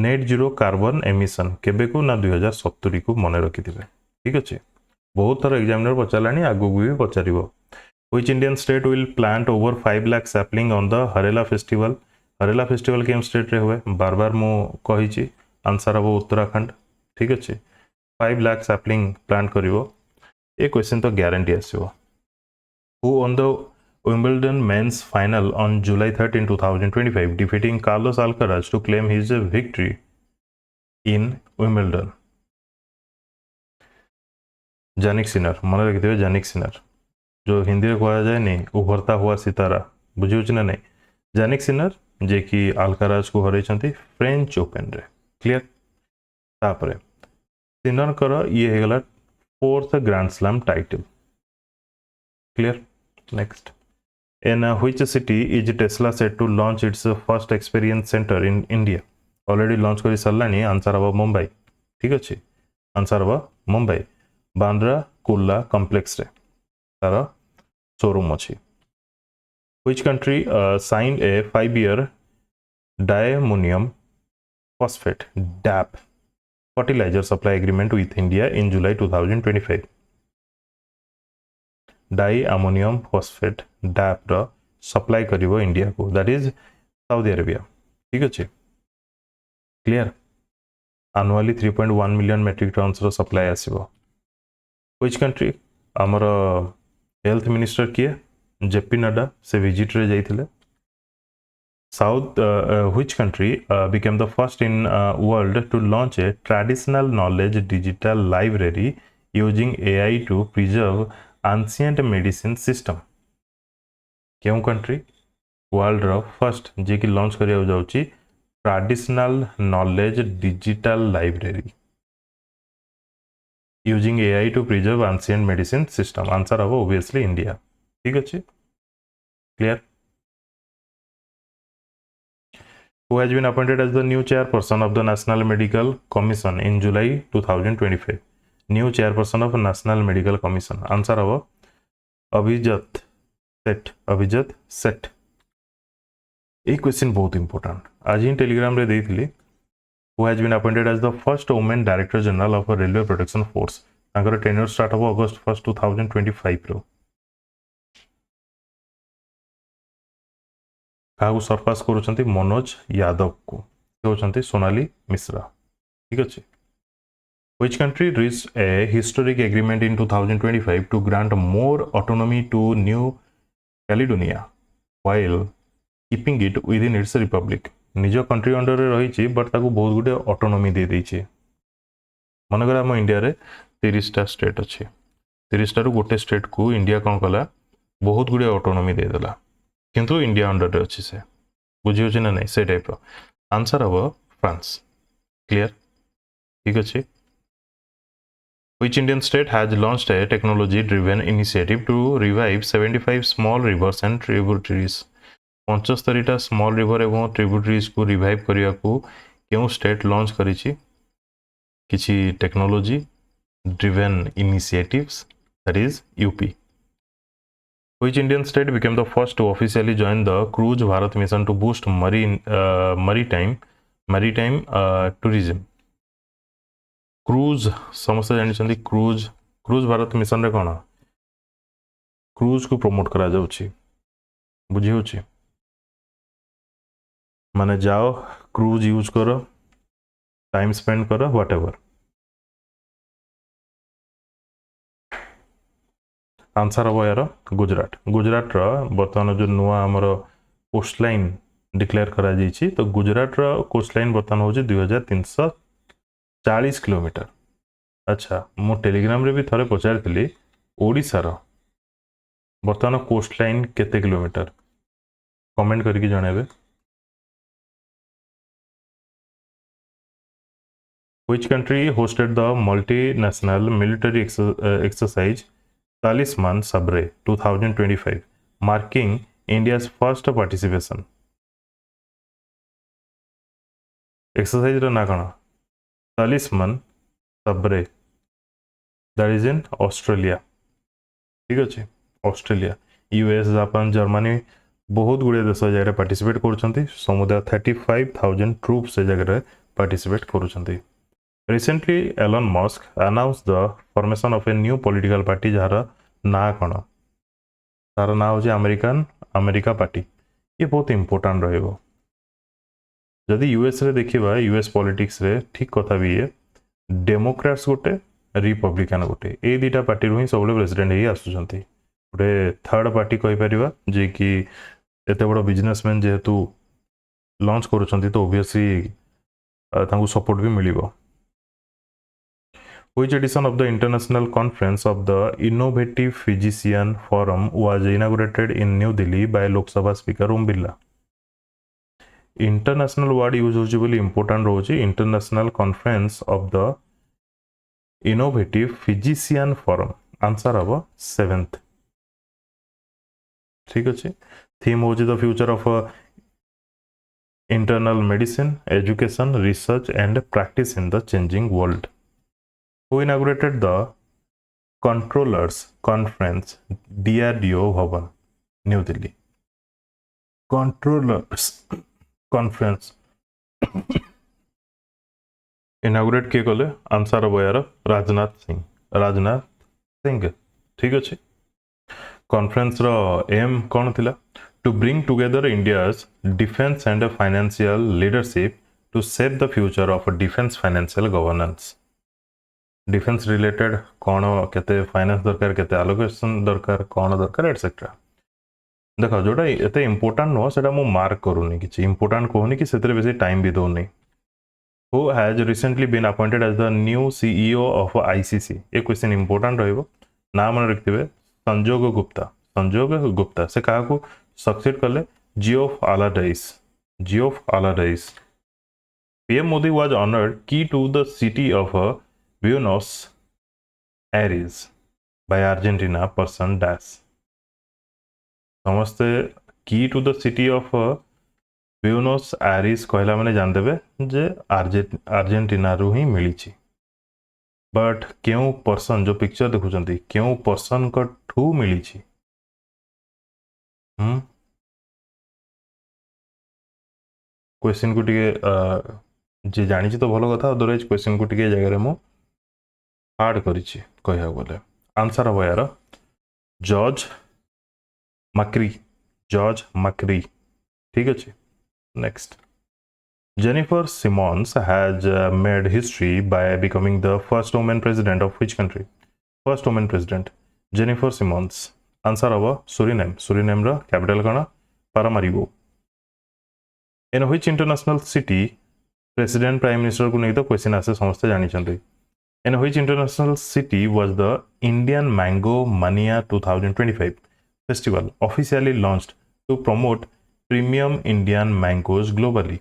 net zero carbon emission केबे को ना 2070 को मने रखिथिबे ठीक अछि बहुत थर एग्जामिनर पचारानी आगु भी पचारिबो which Indian state will plant over 5 lakh sapling on the Harela festival came state रे हुए बार बार मो कहिछि आंसर अब उत्तराखंड ठीक अछि 5 लाख सैपलिंग प्लांट करिवो ए क्वेश्चन तो guarantee आसीबो who on the Wimbledon men's final on July 13 2025 defeating Carlos Alcaraz to claim his victory in Wimbledon जानिक Sinner मन रखिथे जानिक Sinner जो हिंदी में कहा जाए नहीं उभरता हुआ सितारा बुझे ना नहीं जानिक सिनर जे कि अल्काराज को हरई फ्रेंच ओपन रे क्लियर तापरे सिनर कर ये हेगला 4th grand slam title clear next in which city is Tesla set to launch its first experience centre in India already launch कर सरलानी आंसर अब मुंबई ठीक अच्छे आंसर अब मुंबई बांद्रा कुर्ला कॉम्प्लेक्स रे तार शोरूम अच्छी which country signed a 5-year diammonium phosphate DAP fertilizer supply agreement with India in July 2025 diammonium phosphate DAP रो सप्लाई करिवो इंडिया को दैट इज सऊदी अरेबिया ठीक अच्छे clear annually 3.1 million metric tons रो supply आसीबो which country हमर health minister किए JP Nadda से विजिट रे जाइथिले south which country became the first in world to launch a traditional knowledge digital library using AI to preserve ancient medicine system क्यों country world रो first जे कि launch करिया जाउची traditional knowledge digital library using AI to preserve ancient medicine system answer अब obviously India ठीक अच्छे clear Who has been appointed as the new chairperson of the National Medical Commission in July 2025? New chairperson of National Medical Commission. Answer of Abhijat Set. Abhijat Set. A question बहुत important. आज ही Telegram रे देइथिली. Who has been appointed as the first woman Director General of a Railway Protection Force. तांकर tenure start हो August 1, 2025 रो. काहू सरपास करूछंती मनोज यादव को. से होछंती सोनाली मिश्रा. ठीक अछि. Which country reached a historic agreement in 2025 to grant more autonomy to New Caledonia while keeping it within its republic? निज country under रे रही बट ताकू बहुत गुटे ऑटोनॉमी दे देछि. मनकर आम इंडिया रे 30टा स्टेट अच्छे. 30टा रु गोटे स्टेट को इंडिया कौन कला बहुत गुटे ऑटोनॉमी दे देला किंतु इंडिया अंडर रे अच्छी से बुझी होछि ना नहीं से टाइप रो. आंसर हबो फ्रांस. क्लियर. ठीक अछि. Which Indian state has launched a technology-driven initiative to revive 75 small rivers and tributaries? 75टा small river एवं tributaries को revive करिया को क्यों state launch करिछि? किछि technology-driven initiatives, that is UP. Which Indian state became the first to officially join the Cruise Bharat mission to boost maritime tourism? Cruise समस्त जानी cruise Bharat mission रे कौन क्रूज को प्रमोट करा जाउछि. बुझी होछि माने जाओ क्रूज यूज करो टाइम स्पेंड करो व्हाटएवर. आंसर हम यार गुजरात. गुजरात रो बर्तमान जो नुआ हमर कोस्ट लाइन डिक्लेयर करा जाइछि तो गुजरात रो कोस्ट लाइन बर्तमान होछि 2340 किलोमीटर. अच्छा मो टेलीग्राम रे भी थरे पचारथिली ओडिसा रो बर्तमान कोस्ट लाइन केते किलोमीटर कमेंट करके जणाबे. Which country hosted the multinational military exercise Talisman Sabre 2025 marking India's first participation? Exercise रो ना कौन Talisman Sabre, that is in Australia. ठीक अच्छे. ऑस्ट्रेलिया यूएस जापान जर्मनी बहुत गुड़े देश जगह पार्टिसिपेट करुँच. समुदाय 35,000 ट्रूप्स से जगह पार्टिसिपेट करुँच. Recently Elon Musk announce the formation of a new political party जार ना कौन तार ना हो अमेरिका पार्टी. ये बहुत इंपोर्टाट रहिबो. जदि यूएस रे देखिबा यूएस पॉलिटिक्स रे ठीक कथा भी ये डेमोक्रेट्स गोटे रिपब्लिकान गोटे ए दुटा पार्टी ही सब प्रेसिडेंट ही आसुचंती. गोटे थर्ड पार्टी कहि परिबा जे कि एते बड़ बिजनेसमैन जेहेतु लॉन्च करूछंती तो ऑब्वियसली तांको सपोर्ट भी मिलिबो. Which edition of the International Conference of the Innovative Physician Forum was inaugurated in New Delhi by Lok Sabha Speaker Om Birla? International word use होची important रोची. International Conference of the Innovative Physician Forum. Answer अब 7th. ठीक अच्छे. Theme होची the future of internal medicine, education, research and practice in the changing world. Who inaugurated the Controllers Conference DRDO Bhavan, New Delhi? Controllers Conference inaugurate किए कले? Answer हम यार राजनाथ सिंह. ठीक अच्छे. कॉन्फ्रेंस रो एम कौन थिला? To bring together India's defence and financial leadership to save the future of defence financial governance. Defence related कौन केते फाइनेंस दरकार केते एलोकेशन दरकार कौन दरकार एटसेट्रा. देख जोटा एते इंपोर्टेंट नुह से मार्क करूनी कि इंपोर्टेंट कहूनी कि से बेसी टाइम भी दौनी. Who has recently been appointed as the new CEO of ICC? ये क्वेश्चन इंपोर्टेंट रहिबो. नाम मन रखिबे संजोग गुप्ता. से कहा को सक्सेड कले Geoff आलाडाइस. PM Modi was honored key to the city of Buenos Aires by Argentina person dash. समझते key to the city of Buenos iris कहला माने जान देबे जे अर्जेंटीना रु ही मिली। बट क्यों पर्सन जो पिक्चर देखुचंती क्यों पर्सन को ठू मिली? क्वेश्चन को टिके जे जानी तो भल कथा, अदरवाइज क्वेश्चन को टिके जगह मु हार्ड करिछि कहया बोले। आंसर हम यार जॉर्ज मक्री, जॉर्ज मक्री। ठीक अच्छे। Next, Jennifer Simmons has made history by becoming the first woman president of which country? First woman president Jennifer Simmons. Answer हम सुरीनेम। सुरीनेम रो कैपिटल कौन? Paramaribo. In which international city president prime minister को नहीं तो question आसे समस्त जानी। In which international city was the Indian Mango Mania 2025 festival officially launched to promote premium Indian mangoes globally?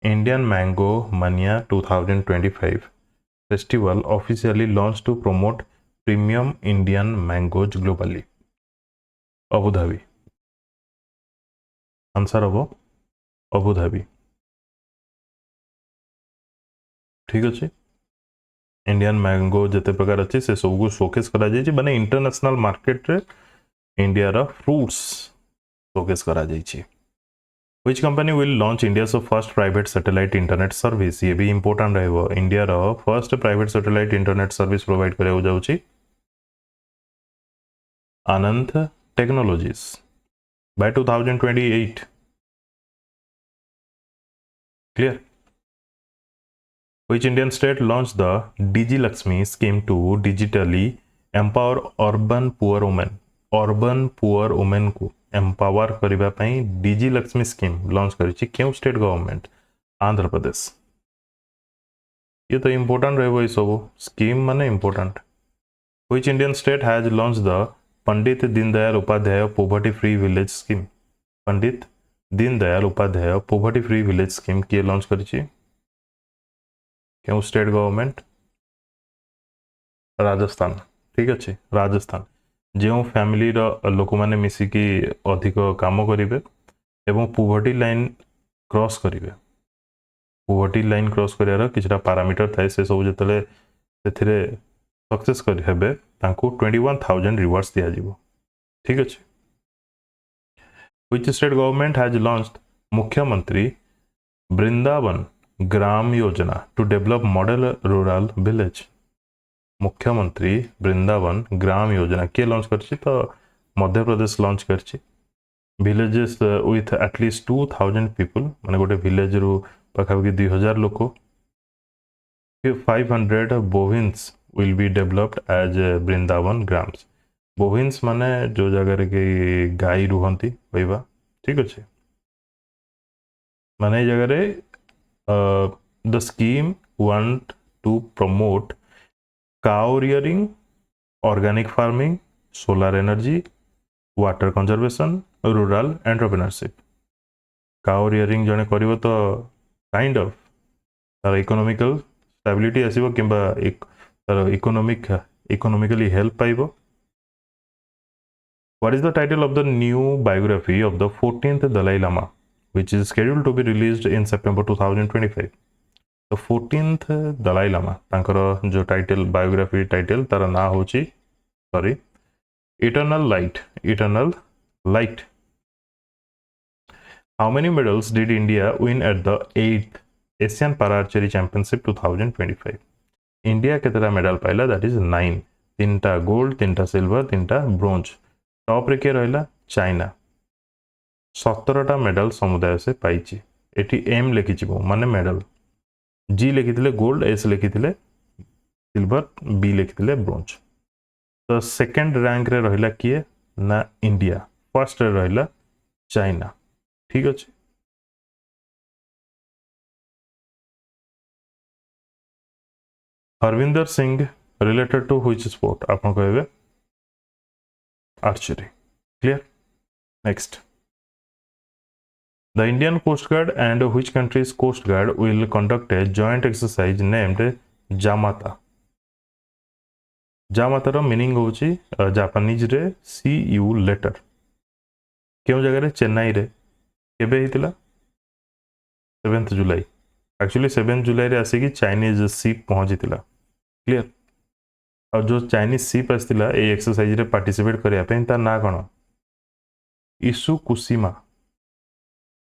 Indian Mango Mania 2025 festival officially launched to promote premium Indian mangoes globally. Abu Dhabi. Answer अब Abu Dhabi. ठीक अच्छे। Indian mango जिते प्रकार अच्छे से सब को showcase करा जायछि, माने इंटरनेशनल मार्केट रे इंडिया रा फ्रूट्स शोकेस करा जायछि। Which company will launch India's first private satellite internet service? ये भी important रहेगा। इंडिया रा first private satellite internet service provide करे जाउछि अनंत technologies by 2028। Clear? Which Indian state launched the Digi Lakshmi scheme to digitally empower urban poor women? Urban poor women को empower करबा पई डिजी Lakshmi scheme launch करिछि क्यों state government? Andhra Pradesh. ये तो important रहबो, सब स्कीम माने important. Which Indian state has launch the Pandit Deendayal Upadhyay poverty free village scheme? Pandit Deendayal Upadhyay poverty free village scheme किए लॉन्च करिछि? क्यों स्टेट गवर्नमेंट? राजस्थान। ठीक अच्छे। राजस्थान जो फैमिली लोक मैंने मिसिकी अधिक काम करेंगे एवं पुवर्टी लाइन क्रॉस करेंगे, पुवर्टी लाइन क्रॉस करार किछटा पैरामीटर थाए से सब जतले सेथिरे सक्सेस कर हेबे तांको 21,000 रिवार्ड्स दिया जिवो। ठीक अच्छे। Which state government has launched Mukhyamantri Vrindavan Gram Yojana to develop model rural village? Mukhyamantri Vrindavan Gram Yojana किए लॉन्च करछि? तो मध्य प्रदेश लॉन्च करछि। विलेजेस विथ एटलीस्ट 2,000 पीपल माने गोटे विलेज रु पाखापाखि 2,000 लोक। 500 bovines will be developed as Vrindavan Grams. Bovines माने जो जगह के गाई रुहंती बइबा। ठीक अच्छे। माने जगह the scheme want to promote cow rearing, organic farming, solar energy, water conservation, rural entrepreneurship. cow rearing जने करिवो तो काइंड ऑफ तार इकोनॉमिकल स्टेबिलिटी आसीबो किंबा एक तार इकोनॉमिकली हेल्प पाइबो। What is the title of the new biography of the 14th Dalai Lama which is scheduled to be released in September 2025? तो 14th दलाई लामा तांकर जो टाइटल बायोग्राफी टाइटल तार ना होची sorry eternal light. Eternal light. How many medals did India win at the 8th Asian para archery championship 2025? India केतरा medal पाइला? That is 9। 3टा gold, 3टा सिल्वर, 3टा ब्रोंज। टॉप रे के रहला? चाइना। 17टा मेडल समुदाय से पाइची। एटी एम लिखिछि माने मेडल। जी लिखी गोल्ड, एस लिखी सिल्वर, बी लिखी ब्रोंज। तो सेकेंड रैंक रे रहिला किए ना इंडिया, फर्स्ट रे रहिला चाइना। ठीक अच्छे। Harvinder Singh related to which sport? आप कहे archery. Clear? Next, the Indian Coast Guard and which country's Coast Guard will conduct a joint exercise named जामाता? जामाता रो मीनिंग होची जापानीज रे सी यू लेटर। क्यों जगह रे? चेन्नई रे। केबे हितिला 7th जुलाई एक्चुअली 7th जुलाई रे आसी कि चाइनीज शिप पहुंचीला क्लियर और जो चाइनीज शिप आसला ए एक्सरसाइज रे पार्टिसिपेट करिया पे ता ना कोन इसुकुशिमा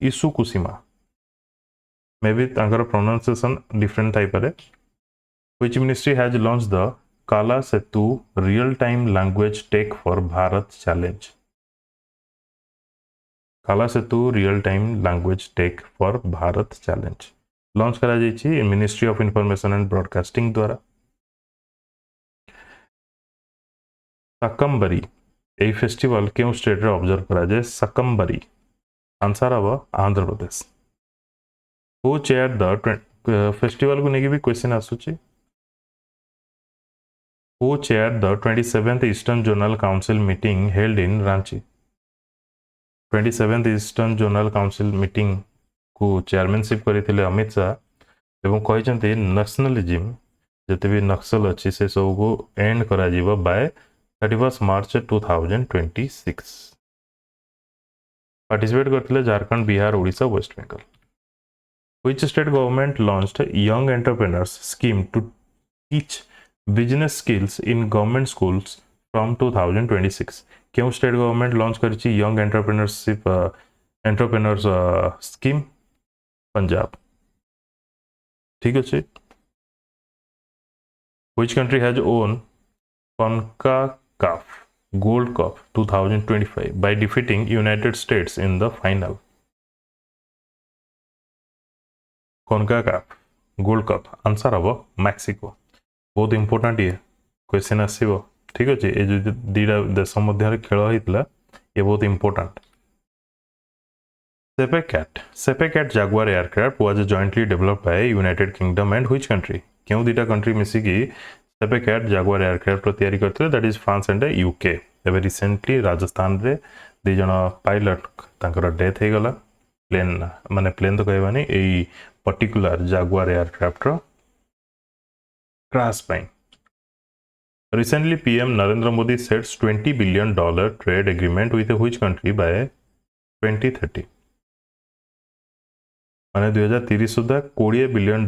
इसुकुशिमा मे बी तांकर प्रोनाउंसिएशन डिफरेंट टाइप रे which ministry has launch the Kala Setu real time language tech for Bharat challenge Kala Setu real time language tech for Bharat challenge launch करा जाइछि ministry of information and broadcasting द्वारा सकम्बरी ए फेस्टिवल क्यों state रे observe करा जाए Shakambhari answer अब Andhra Pradesh who chair the festival को नेकी भी क्वेश्चन आसुची who chair the 27th eastern zonal council meeting held in Ranchi 27th eastern zonal council meeting को चेयरमैनशिप करथिले अमित शाह एवं कहते नेशनलिज्म जते भी नक्सल अच्छी से सब को एंड करा जीवा बाय 31 मार्च 2026 पार्टिसिपेट करथिले Jharkhand Bihar Odisha West Bengal which state government launched young entrepreneurs scheme to teach business skills in government schools from 2026 क्यों स्टेट गवर्नमेंट लॉन्च करछि young entrepreneurship entrepreneurs scheme Punjab ठीक अच्छे which country has won CONCACAF Gold Cup 2025 by defeating United States in the final CONCACAF Gold Cup answer हम Mexico बहुत important ये question आसीबो ठीक अच्छे ये जो दीटा देश मध्य खेल होता ये बहुत important SEPECAT Jaguar aircraft was jointly developed by United Kingdom and which country क्यों दीटा कंट्री मिसिकी सेपेकैट जागुआर एयरक्राफ्ट तैयारी करथिले that is France and UK एबे रिसेंटली राजस्थान रे दि जण पायलट तांकर डेथ हे गला प्लेन माने प्लेन तो कहबानी एई particular Jaguar aircraft row crash pi Recently, PM Narendra Modi sets $20 billion trade agreement with which country by 2030? माने 2030 सुधा $20 बिलियन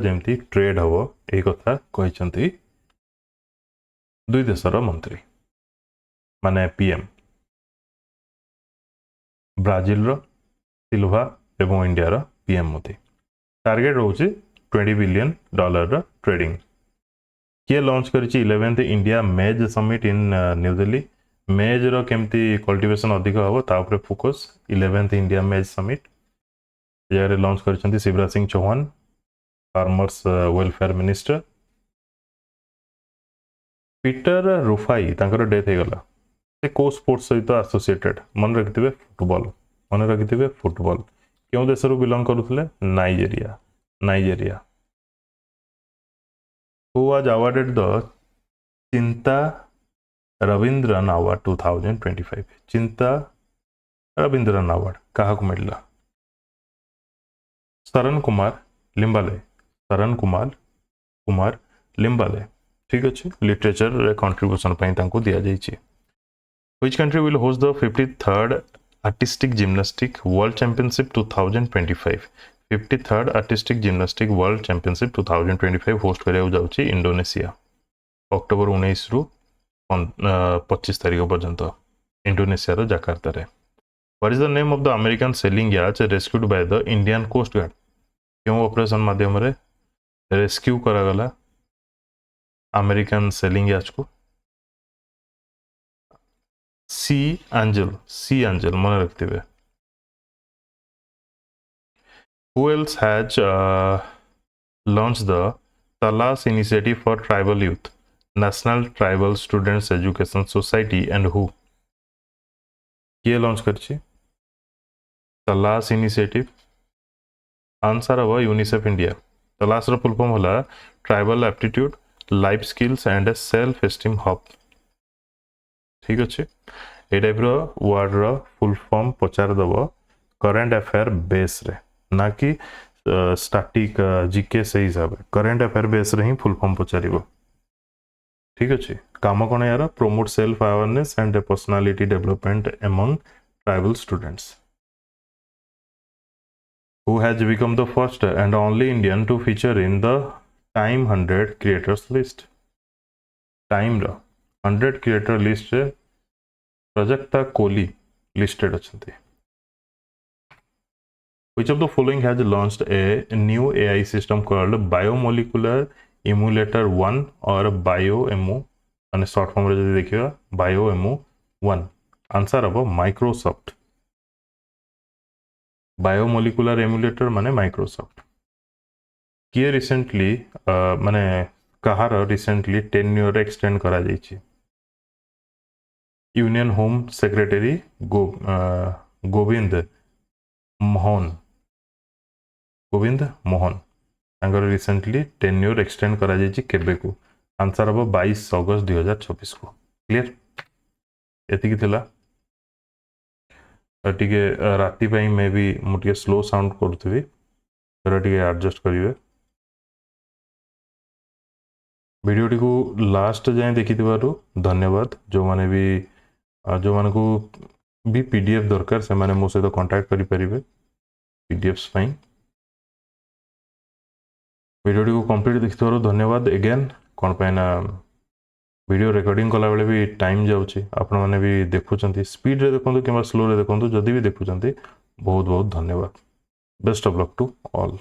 जमती ट्रेड हम यही कथा कहते दुई देशर मंत्री माने पीएम ब्राजिल रो सिल्वा एवं इंडिया रो पीएम मोदी टार्गेट रोचे $20 बिलियन ट्रेडिंग किए लॉन्च करिछि 11th India maize summit in New Delhi maize रो केमती कल्टिवेशन अधिक हबो ता ऊपर focus 11th India maize summit यारे लॉन्च करिसंती Shivraj Singh Chouhan farmers welfare minister Peter Rufai तांकर डेथ हे गला से को स्पोर्ट्स सहित एसोसिएटेड मन रखिथिबे फुटबॉल क्यों देश रो बिलोंग करूथले Nigeria who was awarded the चिंता रविंद्रन अवार्ड 2025 चिंता रविंद्रन अवार्ड कहा को मिलला शरण कुमार लिम्बाले ठीक अच्छे लिटरेचर रे कंट्रीब्यूशन पई तांको दिया जाइछि which country will host the 53rd artistic gymnastic world championship 2025 53rd artistic gymnastic world championship 2025 host करिया जाउछि इंडोनेशिया अक्टोबर 19 रु 25 तारिख पर्यंत इंडोनेशिया रो जकार्ता रे what is the name of the American sailing yacht rescued by the Indian coast guard क्यों operation माध्यम रे रेस्क्यू करा गला अमेरिकन सेलिंग याच को सी एंजल मन रखते Who else has launched the Talas initiative for tribal youth, National Tribal Students Education Society and who? किए लॉन्च करछि तलाश इनिशिएटिव आंसर अब यूनिसेफ इंडिया तलाश रो फुल फॉर्म होला tribal aptitude life skills and self esteem hub ठीक अच्छे ए type रो word रो full form पचार दबो current affair base रे ना कि स्टैटिक जीके से हिसाब करंट अफेयर बेस रे ही फुल फॉर्म पचारिबो ठीक अच्छे काम कौन यार promote self awareness and personality development among tribal students who has become the first and only Indian to feature in the Time 100 creators list. Time 100 creator list रे Prajakta Kohli listed अछंती. Which of the following has launched a new AI system called Biomolecular Emulator 1 or BioEmu, and short form रे जदि देखिबा BioEmu 1. Answer अब Microsoft. Biomolecular Emulator माने Microsoft. किए recently माने कहार recently tenure extend करा जायछि. Union home secretary Govind Mohan तांकर रिसेंटली टेन्योर एक्सटेंड करा जायछि केबे को. आंसर अब 22 अगस्त 2026 को. क्लियर एतिकी थिला. टिके राति पई मे बी मु टिके स्लो साउंड करथबी तर टिके एडजस्ट करिवे. वीडियोटी को लास्ट जाए देखि धन्यवाद. जो माने को भी पीडीएफ दरकार से माने मो सहित कांटेक्ट करि परिबे पीडीएफ्स पई. वीडियोटी को कंप्लीट देखि धन्यवाद. अगेन कोन पैना वीडियो रिकॉर्डिंग कला बेले भी टाइम जाउची. आपण माने भी देखुचंती स्पीड रे देखंतु किबा स्लो रे देखंतु जदी भी देखुचंती बहुत बहुत धन्यवाद. Best of luck to all.